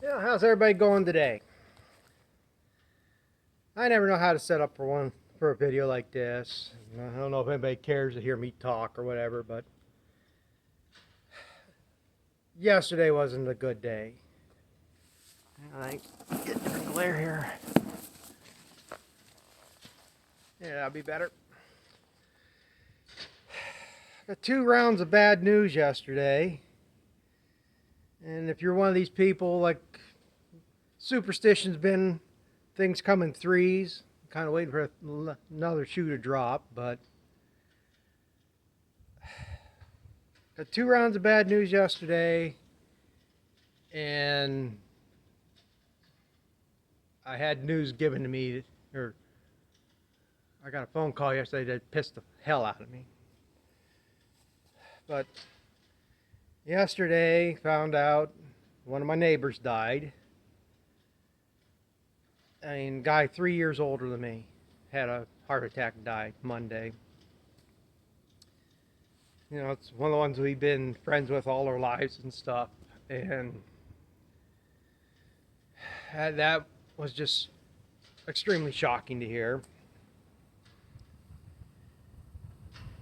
Yeah, how's everybody going today? I never know how to set up for a video like this. I don't know if anybody cares to hear me talk or whatever, but yesterday wasn't a good day. I get different glare here. Yeah, that'll be better. Got 2 rounds of bad news yesterday. And if you're one of these people, like, superstition's been things come in threes. Kind of waiting for another shoe to drop, but got 2 rounds of bad news yesterday, and I had news given to me, or I got a phone call yesterday that pissed the hell out of me. But yesterday, found out one of my neighbors died. I mean, guy 3 years older than me had a heart attack and died Monday. You know, it's one of the ones we've been friends with all our lives and stuff. And that was just extremely shocking to hear.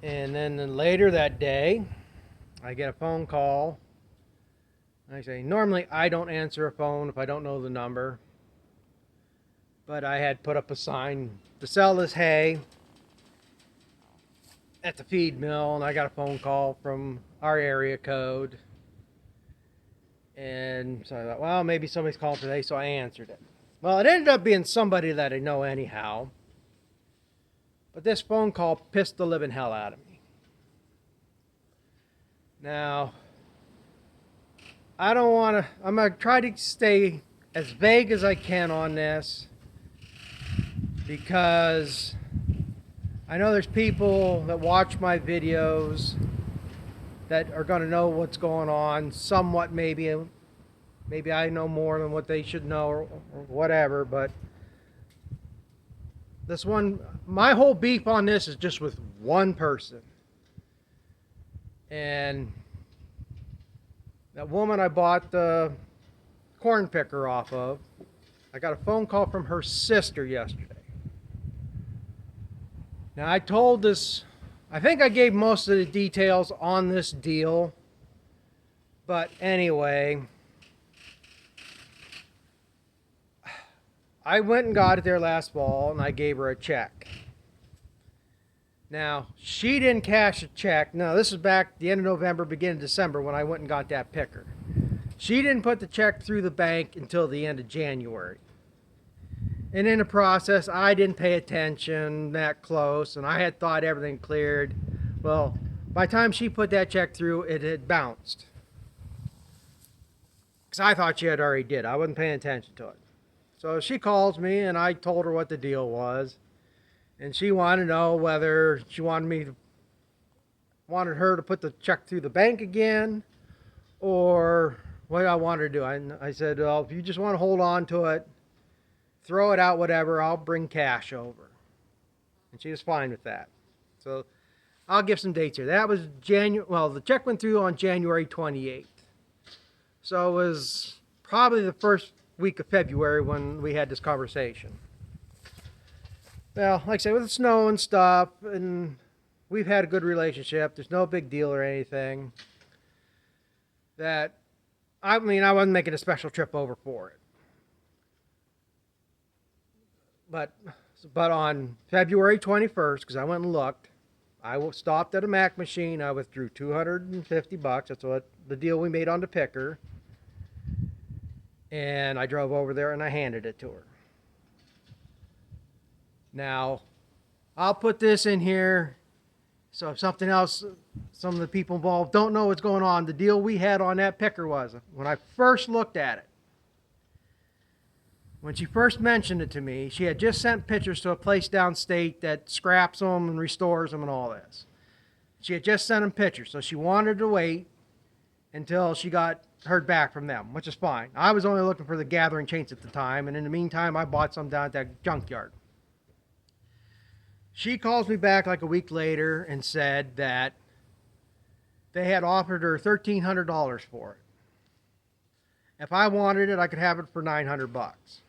And then later that day, I get a phone call. I say, normally I don't answer a phone if I don't know the number. But I had put up a sign to sell this hay at the feed mill, and I got a phone call from our area code. And so I thought, well, maybe somebody's calling today, so I answered it. Well, it ended up being somebody that I know anyhow. But this phone call pissed the living hell out of me. Now, I'm going to try to stay as vague as I can on this, because I know there's people that watch my videos that are going to know what's going on somewhat. Maybe I know more than what they should know, or whatever, but this one, my whole beef on this is just with one person. And that woman I bought the corn picker off of, I got a phone call from her sister yesterday. Now, I think I gave most of the details on this deal, but anyway, I went and got it there last fall, and I gave her a check. Now, she didn't cash a check. No, this is back the end of November, beginning of December, when I went and got that picker. She didn't put the check through the bank until the end of January. And in the process, I didn't pay attention that close, and I had thought everything cleared. Well, by the time she put that check through, it had bounced. Because I thought she had already did. I wasn't paying attention to it. So she calls me, and I told her what the deal was. And she wanted to know whether she wanted her to put the check through the bank again, or what I wanted to do. I said, well, if you just want to hold on to it, throw it out, whatever, I'll bring cash over. And she was fine with that. So I'll give some dates here. That was the check went through on January 28th. So it was probably the first week of February when we had this conversation. Well, like I say, with the snow and stuff, and we've had a good relationship. There's no big deal or anything. I wasn't making a special trip over for it. But on February 21st, because I went and looked, I stopped at a Mac machine. I withdrew $250. That's what the deal we made on the picker. And I drove over there and I handed it to her. Now, I'll put this in here, so if something else, some of the people involved don't know what's going on, the deal we had on that picker was, when I first looked at it, when she first mentioned it to me, she had just sent pictures to a place downstate that scraps them and restores them and all this. She had just sent them pictures, so she wanted to wait until she heard back from them, which is fine. I was only looking for the gathering chains at the time, and in the meantime, I bought some down at that junkyard. She calls me back like a week later and said that they had offered her $1,300 for it. If I wanted it, I could have it for 900 bucks.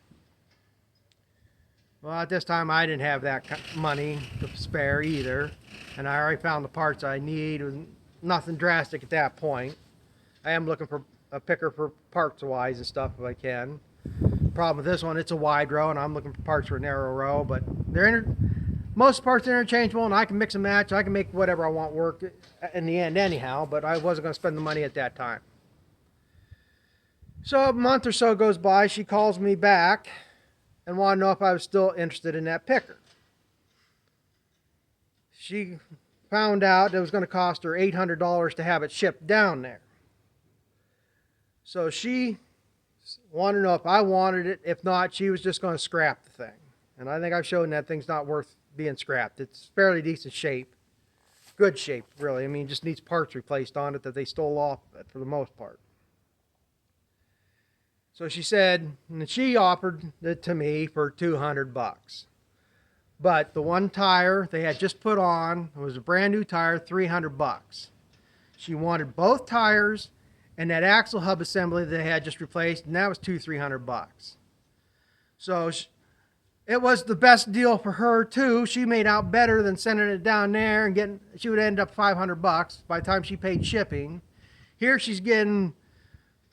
Well, at this time, I didn't have that money to spare either, and I already found the parts I need. It was nothing drastic at that point. I am looking for a picker for parts-wise and stuff if I can. Problem with this one, it's a wide row, and I'm looking for parts for a narrow row, but most parts are interchangeable, and I can mix and match. I can make whatever I want work in the end anyhow, but I wasn't going to spend the money at that time. So a month or so goes by, she calls me back and wanted to know if I was still interested in that picker. She found out it was going to cost her $800 to have it shipped down there. So she wanted to know if I wanted it. If not, she was just going to scrap the thing. And I think I've shown that thing's not worth being scrapped. It's fairly decent shape. Good shape, really. I mean, it just needs parts replaced on it that they stole off it for the most part. So she said, and she offered it to me for 200 bucks. But the one tire they had just put on, it was a brand new tire, 300 bucks. She wanted both tires and that axle hub assembly they had just replaced, and that was $300 bucks. So it was the best deal for her too. She made out better than sending it down there and she would end up 500 bucks by the time she paid shipping. Here she's getting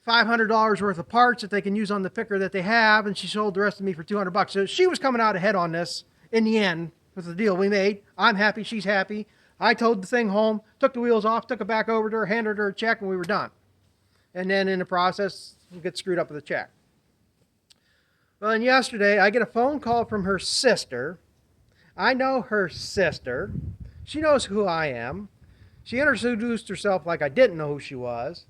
$500 worth of parts that they can use on the picker that they have, and she sold the rest to me for 200 bucks. So she was coming out ahead on this in the end with the deal we made. I'm happy, she's happy. I towed the thing home, took the wheels off, took it back over to her, handed her a check, and we were done. And then in the process, we get screwed up with the check. Well, and yesterday, I get a phone call from her sister. I know her sister. She knows who I am. She introduced herself like I didn't know who she was.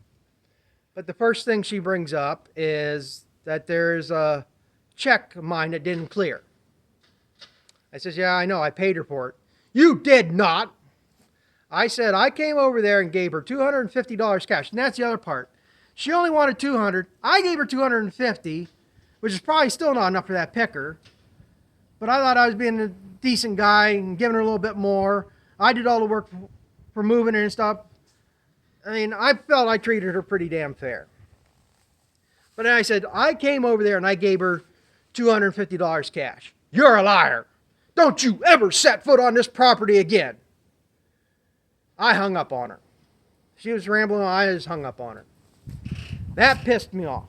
But the first thing she brings up is that there's a check of mine that didn't clear. I says, yeah, I know, I paid her for it. You did not. I said, I came over there and gave her $250 cash. And that's the other part. She only wanted $200. I gave her $250, which is probably still not enough for that picker. But I thought I was being a decent guy and giving her a little bit more. I did all the work for moving it and stuff. I mean, I felt I treated her pretty damn fair. But then I said, I came over there and I gave her $250 cash. You're a liar. Don't you ever set foot on this property again. I hung up on her. She was rambling on, I just hung up on her. That pissed me off.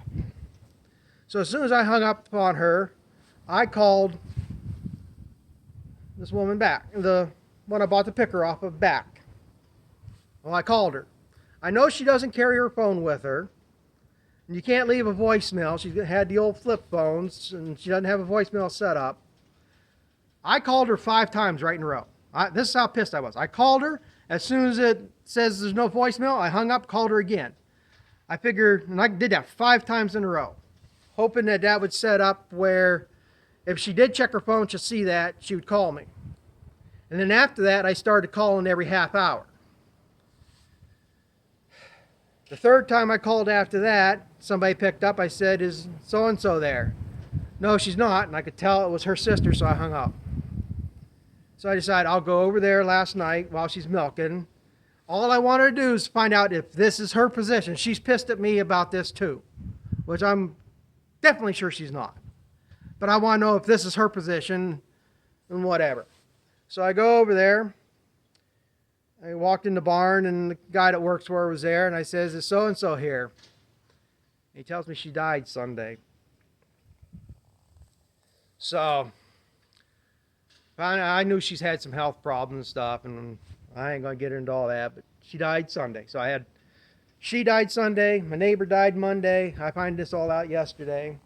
So as soon as I hung up on her, I called this woman back, the one I bought the picker off of back. Well, I called her. I know she doesn't carry her phone with her, and you can't leave a voicemail. She had the old flip phones, and she doesn't have a voicemail set up. I called her 5 times right in a row. This is how pissed I was. I called her. As soon as it says there's no voicemail, I hung up, called her again. I figured, and I did that 5 times in a row, hoping that that would set up where if she did check her phone to see that, she would call me. And then after that, I started calling every half hour. The 3rd time I called after that, somebody picked up. I said, is so-and-so there? No, she's not. And I could tell it was her sister, so I hung up. So I decided I'll go over there last night while she's milking. All I wanted to do is find out if this is her position. She's pissed at me about this too, which I'm definitely sure she's not. But I want to know if this is her position and whatever. So I go over there. I walked in the barn, and the guy that works for her was there, and I says, is so-and-so here? He tells me she died Sunday. So I knew she's had some health problems and stuff, and I ain't going to get into all that, but she died Sunday. So she died Sunday, my neighbor died Monday. I found this all out yesterday.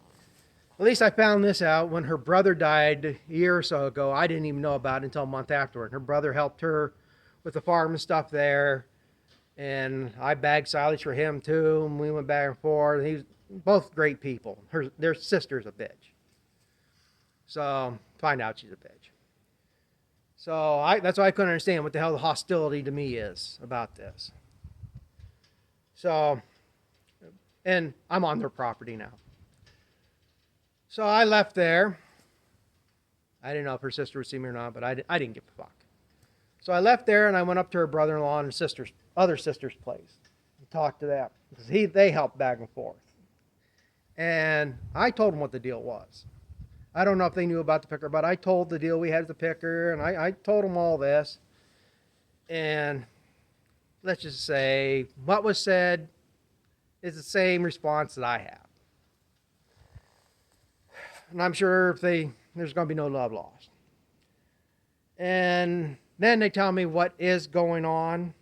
At least I found this out when her brother died a year or so ago. I didn't even know about it until a month afterward. Her brother helped her with the farm and stuff there, and I bagged silage for him too, and we went back and forth. He was both great people. Their sister's a bitch. So find out she's a bitch. So that's why I couldn't understand what the hell the hostility to me is about this. So, and I'm on their property now. So I left there. I didn't know if her sister would see me or not, but I didn't give a fuck. So I left there and I went up to her brother-in-law and her other sister's place and talked to them because they helped back and forth. And I told them what the deal was. I don't know if they knew about the picker, but I told the deal we had at the picker, and I told them all this. And let's just say what was said is the same response that I have. And I'm sure there's going to be no love lost. And then they tell me what is going on,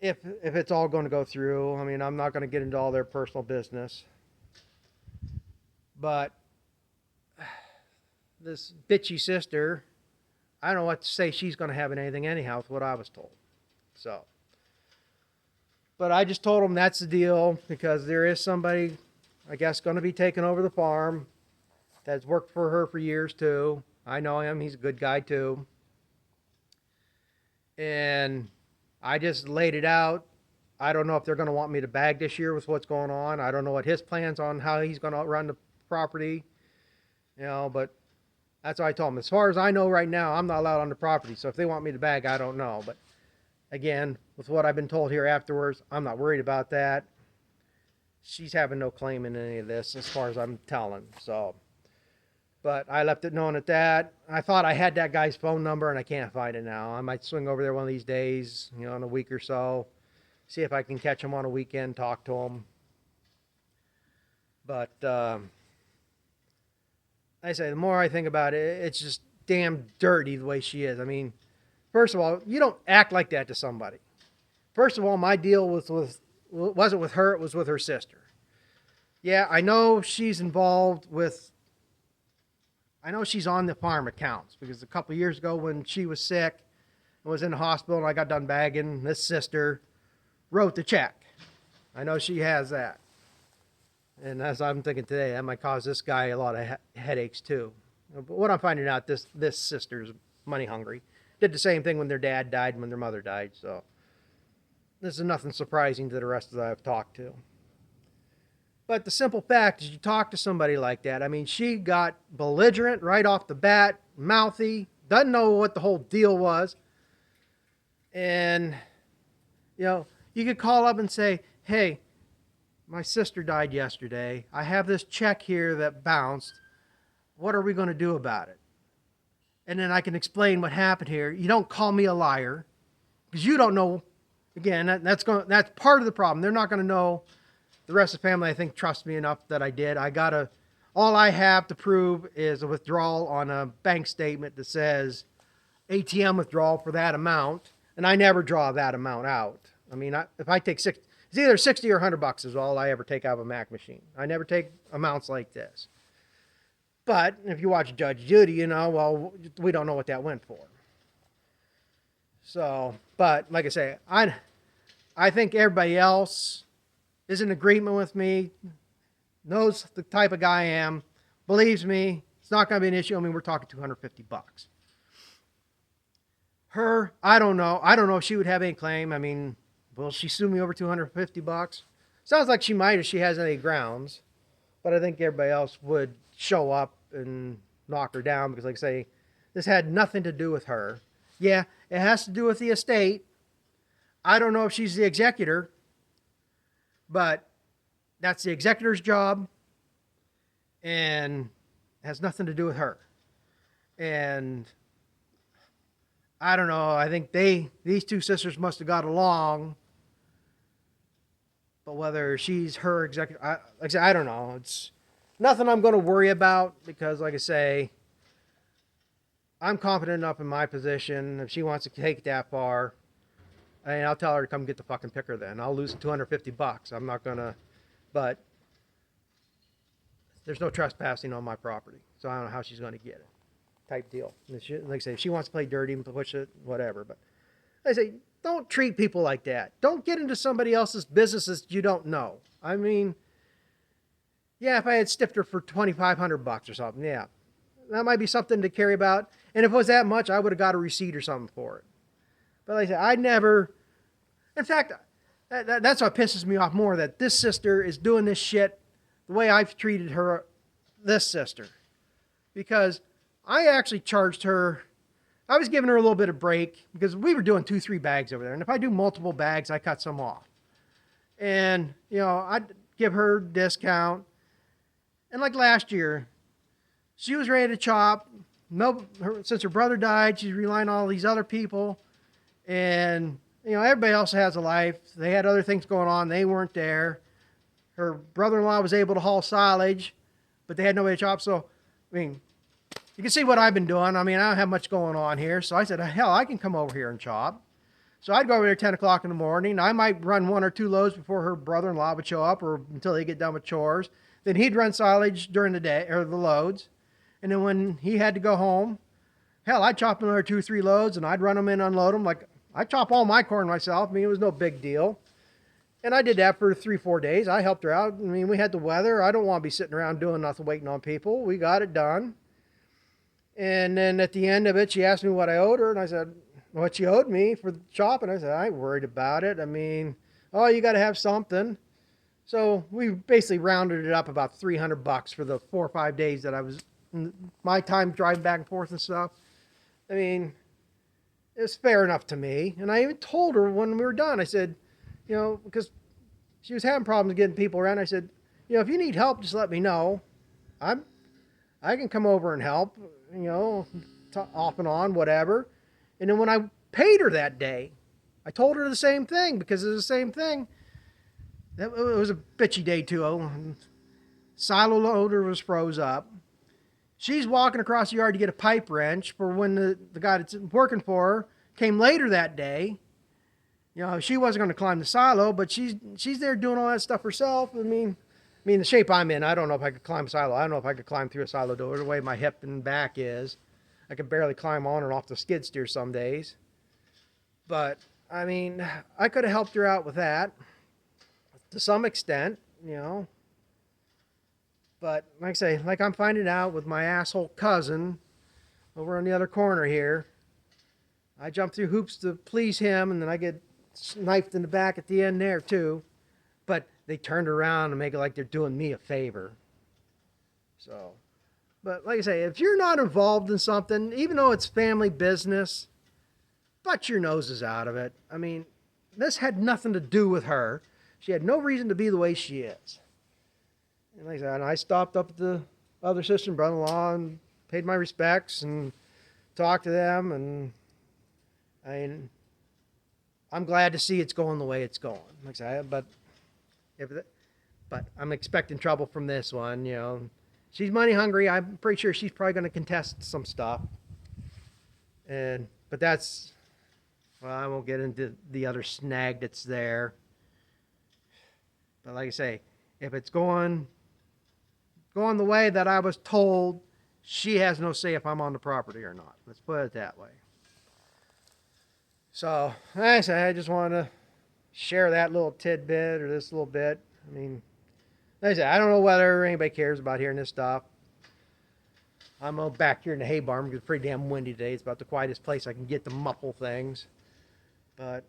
if it's all going to go through. I mean, I'm not going to get into all their personal business. But this bitchy sister, I don't know what to say she's going to have in anything anyhow with what I was told. So, but I just told them that's the deal, because there is somebody, I guess, going to be taking over the farm that's worked for her for years too. I know him. He's a good guy too. And I just laid it out. I don't know if they're going to want me to bag this year with what's going on. I don't know what his plans on how he's going to run the property, but that's what I told him. As far as I know right now, I'm not allowed on the property. So if they want me to bag, I don't know. But again, with what I've been told here afterwards, I'm not worried about that. She's having no claim in any of this as far as I'm telling. So, but I left it known at that. I thought I had that guy's phone number, and I can't find it now. I might swing over there one of these days, in a week or so, see if I can catch him on a weekend, talk to him. But I say, the more I think about it, it's just damn dirty the way she is. I mean, first of all, you don't act like that to somebody. First of all, my deal wasn't with her, it was with her sister. Yeah, I know she's involved with, I know she's on the farm accounts, because a couple of years ago when she was sick and was in the hospital and I got done bagging, this sister wrote the check. I know she has that. And as I'm thinking today, that might cause this guy a lot of headaches too. But what I'm finding out, this sister's money hungry. Did the same thing when their dad died and when their mother died. So this is nothing surprising to the rest that I've talked to. But the simple fact is, you talk to somebody like that. I mean, she got belligerent right off the bat, mouthy, doesn't know what the whole deal was. And, you could call up and say, hey, my sister died yesterday. I have this check here that bounced. What are we going to do about it? And then I can explain what happened here. You don't call me a liar, because you don't know. Again, that's part of the problem. They're not going to know. The rest of the family, I think, trusts me enough that I did. All I have to prove is a withdrawal on a bank statement that says ATM withdrawal for that amount, and I never draw that amount out. I mean, if I take it's either 60 or $100 is all I ever take out of a Mac machine. I never take amounts like this. But if you watch Judge Judy, well, we don't know what that went for. So, but like I say, I think everybody else is in agreement with me, knows the type of guy I am, believes me. It's not going to be an issue. I mean, we're talking $250. Her, I don't know. I don't know if she would have any claim. I mean, will she sue me over $250? Sounds like she might if she has any grounds. But I think everybody else would show up and knock her down, because, like I say, this had nothing to do with her. Yeah, it has to do with the estate. I don't know if she's the executor, but that's the executor's job, and it has nothing to do with her. And I don't know, I think these two sisters must have got along, but whether she's her executor, like I say, I don't know. It's nothing I'm going to worry about, because, like I say, I'm confident enough in my position. If she wants to take it that far, I'll tell her to come get the fucking picker then. I'll lose $250. I'm not going to, but there's no trespassing on my property, so I don't know how she's going to get it, type deal. Like I say, if she wants to play dirty and push it, whatever. But I say, don't treat people like that. Don't get into somebody else's businesses you don't know. I mean, yeah, if I had stiffed her for $2,500 or something, yeah, that might be something to carry about. And if it was that much, I would have got a receipt or something for it. But like I said, I never, in fact, that's what pisses me off more, that this sister is doing this shit the way I've treated her, this sister. Because I actually charged her, I was giving her a little bit of break, because we were doing 2-3 bags over there. And if I do multiple bags, I cut some off. And, give her discount. And like last year, she was ready to chop. No, since her brother died, she's relying on all these other people. And, everybody else has a life. They had other things going on. They weren't there. Her brother-in-law was able to haul silage, but they had nobody to chop. So, you can see what I've been doing. I don't have much going on here. So I said, hell, I can come over here and chop. So I'd go over there at 10 o'clock in the morning. I might run 1 or 2 loads before her brother-in-law would show up or until they get done with chores. Then he'd run silage during the day, or the loads. And then when he had to go home, hell, I'd chop another 2 or 3 loads and I'd run them in, unload them. Like, I chop all my corn myself. It was no big deal. And I did that for 3, 4 days. I helped her out. We had the weather. I don't want to be sitting around doing nothing, waiting on people. We got it done. And then at the end of it, she asked me what I owed her. And I said, what she owed me for the chopping. I said, I ain't worried about it. Oh, you got to have something. So we basically rounded it up about $300 for the 4 or 5 days that I was, my time driving back and forth and stuff. It's fair enough to me. And I even told her when we were done, I said, because she was having problems getting people around. I said, if you need help, just let me know. I can come over and help, off and on, whatever. And then when I paid her that day, I told her the same thing because it was the same thing. It was a bitchy day too. Silo loader was froze up. She's walking across the yard to get a pipe wrench for when the guy that's working for her came later that day. She wasn't going to climb the silo, but she's there doing all that stuff herself. The shape I'm in, I don't know if I could climb a silo. I don't know if I could climb through a silo door the way my hip and back is. I could barely climb on and off the skid steer some days. But, I could have helped her out with that to some extent, But, like I say, like I'm finding out with my asshole cousin over on the other corner here. I jump through hoops to please him, and then I get knifed in the back at the end there, too. But they turned around and make it like they're doing me a favor. So, but like I say, if you're not involved in something, even though it's family business, butt your noses out of it. This had nothing to do with her. She had no reason to be the way she is. And like I said, I stopped up at the other sister and brother-in-law and paid my respects and talked to them. And I'm glad to see it's going the way it's going. Like I said, but I'm expecting trouble from this one. She's money hungry. I'm pretty sure she's probably going to contest some stuff. But that's, well, I won't get into the other snag that's there. But like I say, if it's going the way that I was told, she has no say if I'm on the property or not. Let's put it that way. So, like I say, I just want to share that little tidbit or this little bit. Like I said, I don't know whether anybody cares about hearing this stuff. I'm back here in the hay barn because it's pretty damn windy today. It's about the quietest place I can get to muffle things. But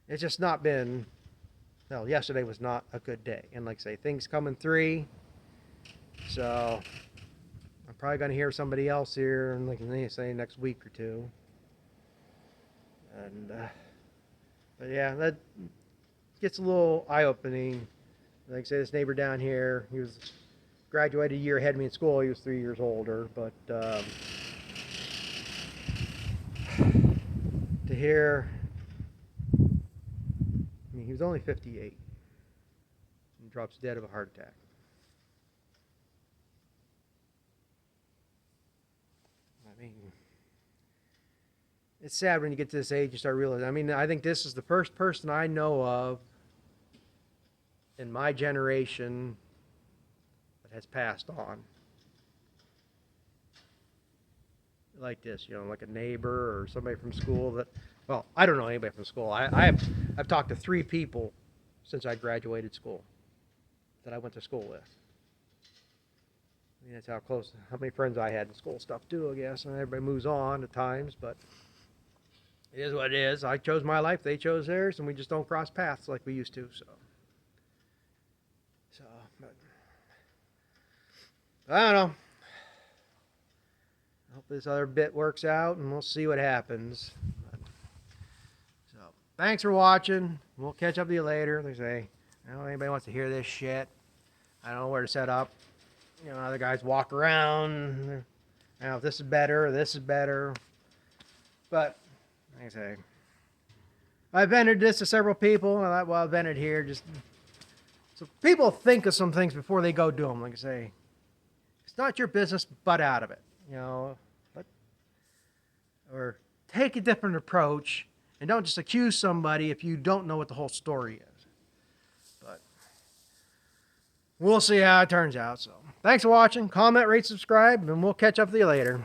it's just not been, well, yesterday was not a good day. And like I say, things come in 3. So I'm probably going to hear somebody else here in, like they say, next week or 2. And, but yeah, that gets a little eye-opening. Like I say, this neighbor down here, he was graduated a year ahead of me in school. He was 3 years older, but to hear, he was only 58 and drops dead of a heart attack. It's sad when you get to this age, you start realizing. I think this is the first person I know of in my generation that has passed on like this, like a neighbor or somebody from school that, well, I don't know anybody from school. I've talked to 3 people since I graduated school that I went to school with. That's how many friends I had in school stuff too, I guess. And everybody moves on at times, but it is what it is. I chose my life, they chose theirs, and we just don't cross paths like we used to, so. But I don't know. I hope this other bit works out, and we'll see what happens. So, thanks for watching. We'll catch up with you later. They say, I don't know if anybody wants to hear this shit. I don't know where to set up. Other guys walk around. I don't know if this is better or this is better. But, like I say, I've vented this to several people. And I've vented here just so people think of some things before they go do them. Like I say, it's not your business, butt out of it. Or take a different approach and don't just accuse somebody if you don't know what the whole story is. But we'll see how it turns out. So thanks for watching. Comment, rate, subscribe, and we'll catch up with you later.